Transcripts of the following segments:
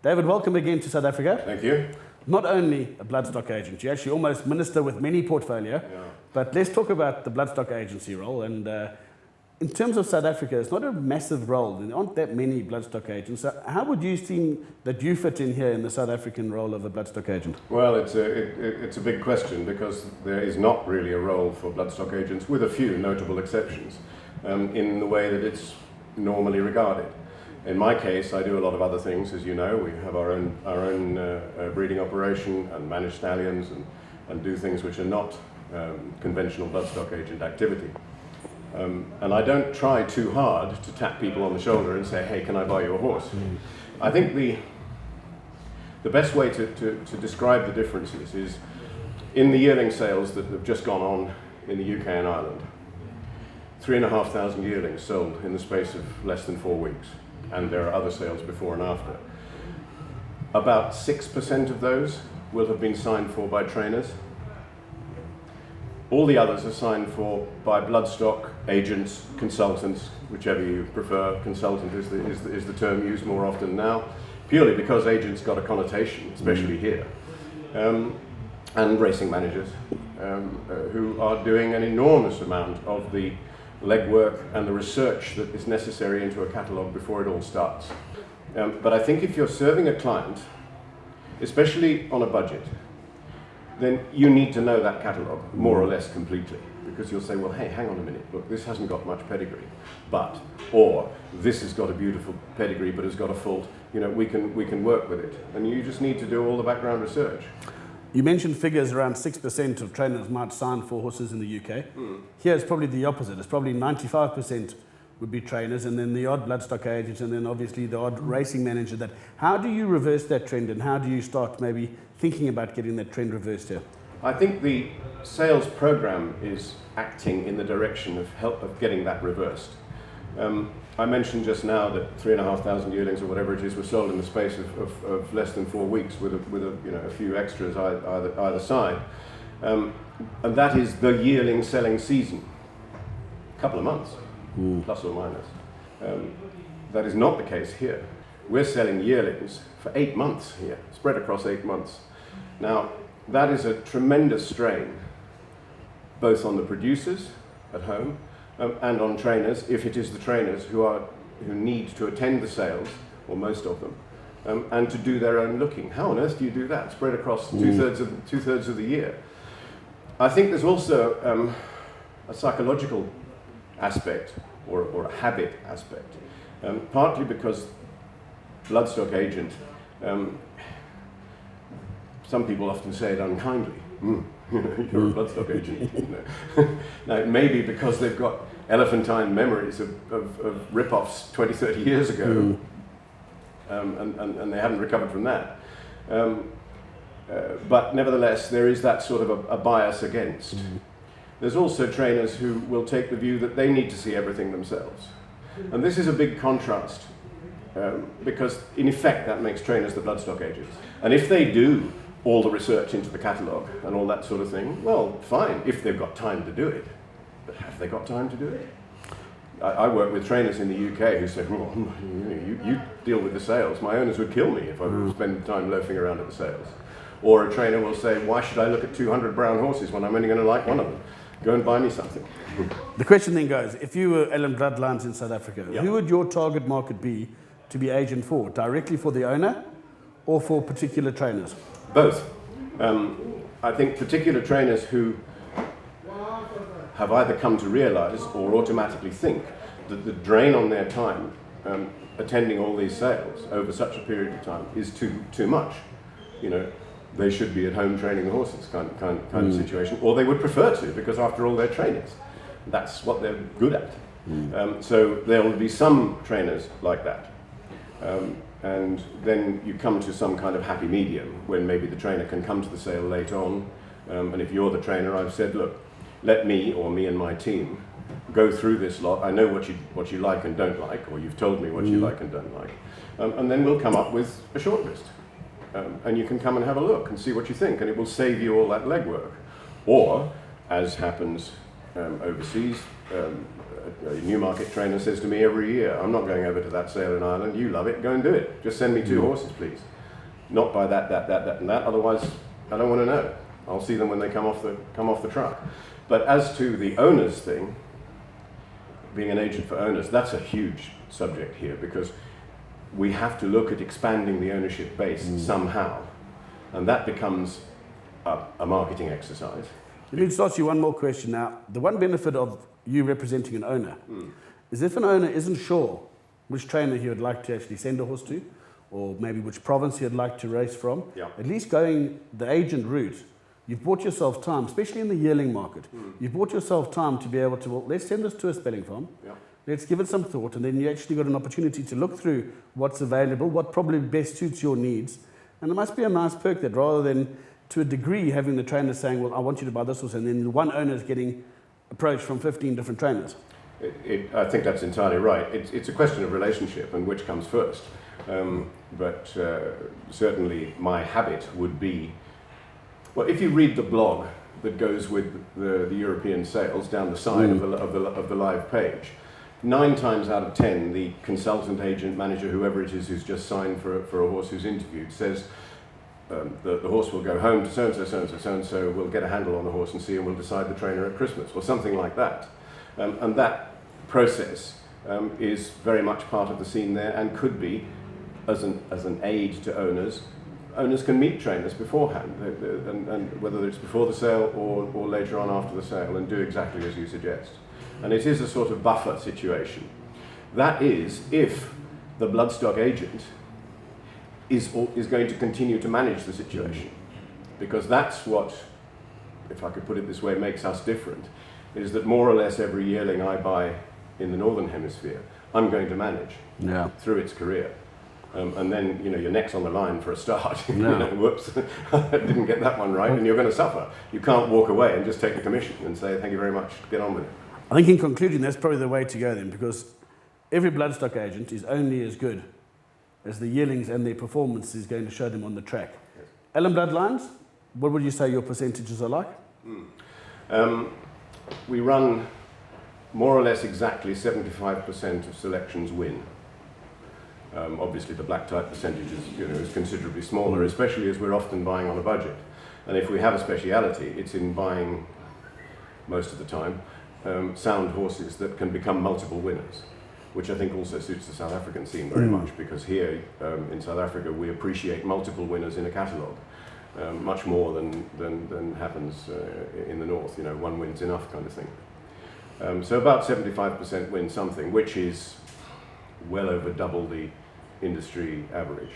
David, welcome again to South Africa. Thank you. Not only a Bloodstock agent, you're actually almost minister with many portfolio, but let's talk about the Bloodstock agency role. And in terms of South Africa, it's not a massive role. There aren't that many Bloodstock agents. So how would you see that you fit in here in the South African role of a Bloodstock agent? Well, it's a big question because there is not really a role for Bloodstock agents, with a few notable exceptions, in the way that it's normally regarded. In my case, I do a lot of other things, as you know. We have our own breeding operation and manage stallions and do things which are not conventional Bloodstock agent activity. And I don't try too hard to tap people on the shoulder and say, hey, can I buy you a horse? I think the best way to describe the differences is in the yearling sales that have just gone on in the UK and Ireland. 3,500 yearlings sold in the space of less than 4 weeks. And there are other sales before and after. About 6% of those will have been signed for by trainers. All the others are signed for by Bloodstock agents, consultants, whichever you prefer. Consultant is the term used more often now, purely because agents got a connotation, especially here. And racing managers who are doing an enormous amount of the legwork and the research that is necessary into a catalogue before it all starts. But I think if you're serving a client, especially on a budget, then you need to know that catalogue more or less completely, because you'll say, well, hey, hang on a minute, look, this hasn't got much pedigree, or this has got a beautiful pedigree but has got a fault, we can work with it. And you just need to do all the background research. You mentioned figures around 6% of trainers might sign for horses in the UK. Here it's probably the opposite. It's probably 95% would be trainers, and then the odd Bloodstock agent, and then obviously the odd racing manager. How do you reverse that trend, and how do you start maybe thinking about getting that trend reversed here? I think the sales program is acting in the direction of getting that reversed. I mentioned just now that 3,500 yearlings or whatever it is were sold in the space of less than 4 weeks with a few extras either side. And that is the yearling selling season. A couple of months, plus or minus. That is not the case here. We're selling yearlings for 8 months here, spread across 8 months. Now, that is a tremendous strain, both on the producers at home and on trainers, if it is the trainers who need to attend the sales, or most of them, and to do their own looking. How on earth do you do that, spread across two-thirds of the year? I think there's also a psychological aspect, or a habit aspect, partly because Bloodstock agent, some people often say it unkindly. You're a Bloodstock agent. Now, it may be because they've got elephantine memories of rip-offs 20, 30 years ago, and they haven't recovered from that. But nevertheless, there is that sort of a bias against. There's also trainers who will take the view that they need to see everything themselves. And this is a big contrast, because in effect that makes trainers the Bloodstock agents. And if they do all the research into the catalogue and all that sort of thing, well, fine, if they've got time to do it. But have they got time to do it? I work with trainers in the UK who say, well, you deal with the sales. My owners would kill me if I would spend time loafing around at the sales. Or a trainer will say, why should I look at 200 brown horses when I'm only going to like one of them? Go and buy me something. The question then goes, if you were Allan Bloodlines in South Africa, who would your target market be to be agent for? Directly for the owner or for particular trainers? Both. I think particular trainers who have either come to realise or automatically think that the drain on their time attending all these sales over such a period of time is too much. They should be at home training the horses, kind of situation, or they would prefer to, because after all, they're trainers. That's what they're good at. So there will be some trainers like that. And then you come to some kind of happy medium when maybe the trainer can come to the sale late on. And if you're the trainer, I've said, look, let me, or me and my team, go through this lot. I know what you like and don't like, or you've told me what you like and don't like. And then we'll come up with a short list. And you can come and have a look and see what you think, and it will save you all that legwork. Or, as happens overseas, a Newmarket trainer says to me every year, I'm not going over to that sale in Ireland, you love it, go and do it. Just send me 2 horses, please. Not by that, and that, otherwise I don't want to know. I'll see them when they come off the truck. But as to the owners thing, being an agent for owners, that's a huge subject here, because we have to look at expanding the ownership base somehow. And that becomes a marketing exercise. Let me just ask you one more question now. The one benefit of you representing an owner is if an owner isn't sure which trainer he would like to actually send a horse to, or maybe which province he'd like to race from, at least going the agent route, you've bought yourself time, especially in the yearling market. You've bought yourself time to be able to, well, let's send this to a spelling farm, let's give it some thought, and then you actually got an opportunity to look through what's available, what probably best suits your needs. And it must be a nice perk that rather than, to a degree, having the trainer saying, well, I want you to buy this horse, and then one owner is getting approached from 15 different trainers. I think that's entirely right. It's a question of relationship and which comes first. But certainly my habit would be, well, if you read the blog that goes with the European sales down the side of the live page, 9 times out of 10, the consultant, agent, manager, whoever it is who's just signed for a horse who's interviewed says the horse will go home to so-and-so, so-and-so, so-and-so, we'll get a handle on the horse and see, and we'll decide the trainer at Christmas, or something like that. And that process is very much part of the scene there, and could be, as an aid to owners. Owners can meet trainers beforehand, and whether it's before the sale or later on after the sale, and do exactly as you suggest. And it is a sort of buffer situation. That is, if the Bloodstock agent is going to continue to manage the situation. Because that's what, if I could put it this way, makes us different, is that more or less every yearling I buy in the Northern Hemisphere, I'm going to manage through its career. And then, your neck's on the line for a start. Whoops, I didn't get that one right, and you're going to suffer. You can't walk away and just take the commission and say, thank you very much, get on with it. I think in conclusion, that's probably the way to go then, because every Bloodstock agent is only as good as the yearlings and their performance is going to show them on the track. Yes. Allan Bloodlines, what would you say your percentages are like? We run more or less exactly 75% of selections win. Obviously the black type percentage is considerably smaller, especially as we're often buying on a budget. And if we have a speciality, it's in buying, most of the time, sound horses that can become multiple winners, which I think also suits the South African scene very much, because here in South Africa we appreciate multiple winners in a catalogue much more than happens in the north. One win's enough kind of thing. So about 75% win something, which is well over double the industry average.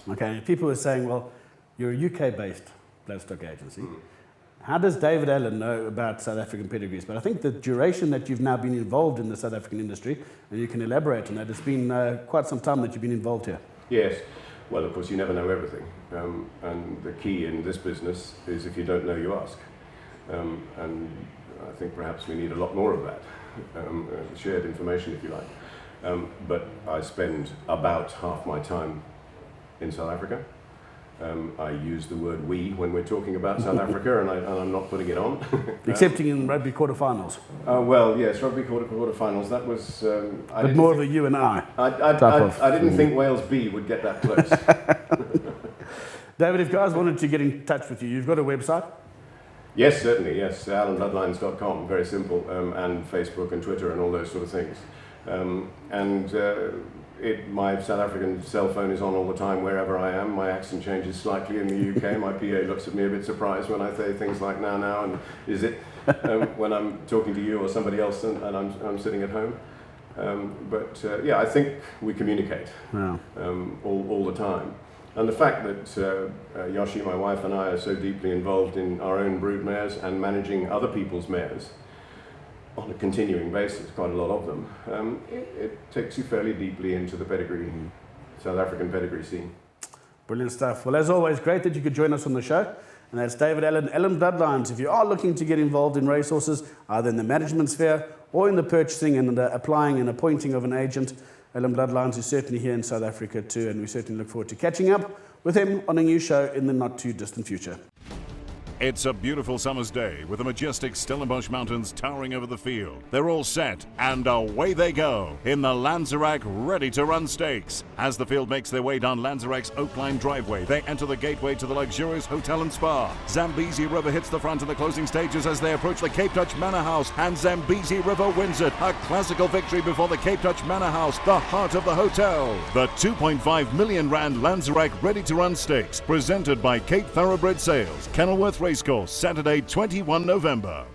Okay, people are saying, well, you're a UK-based Bloodstock agency. How does David Allan know about South African pedigrees? But I think the duration that you've now been involved in the South African industry, and you can elaborate on that, it's been quite some time that you've been involved here. Yes. Well, of course, you never know everything. And the key in this business is if you don't know, you ask. And I think perhaps we need a lot more of that, shared information, if you like. But I spend about half my time in South Africa. I use the word we when we're talking about South Africa, and I'm not putting it on. Excepting in rugby quarterfinals. Well, yes, rugby quarterfinals, that was... but more of a you and I. I didn't think Wales B would get that close. David, if guys wanted to get in touch with you, you've got a website? Yes, certainly, yes. AllanBloodlines.com, very simple, and Facebook and Twitter and all those sort of things. My South African cell phone is on all the time wherever I am. My accent changes slightly in the UK. My PA looks at me a bit surprised when I say things like now, and is it when I'm talking to you or somebody else and I'm sitting at home. Yeah, I think we communicate all the time. And the fact that Yoshi, my wife, and I are so deeply involved in our own brood mares and managing other people's mares on a continuing basis, quite a lot of them, it takes you fairly deeply into the pedigree, South African pedigree scene. Brilliant stuff. Well, as always, great that you could join us on the show. And that's David Allan, Allan Bloodlines. If you are looking to get involved in racehorses, either in the management sphere or in the purchasing and the applying and appointing of an agent, Allan Bloodlines is certainly here in South Africa too, and we certainly look forward to catching up with him on a new show in the not too distant future. It's a beautiful summer's day with the majestic Stellenbosch Mountains towering over the field. They're all set and away they go in the Lanzerac Ready to Run Stakes. As the field makes their way down Lanzerac's Oakline driveway, they enter the gateway to the luxurious hotel and spa. Zambezi River hits the front in the closing stages as they approach the Cape Touch Manor House, and Zambezi River wins it. A classical victory before the Cape Touch Manor House, the heart of the hotel. The 2.5 million rand Lanzerac Ready to Run Stakes, presented by Cape Thoroughbred Sales, Kenilworth Racecourse, Saturday 21 November.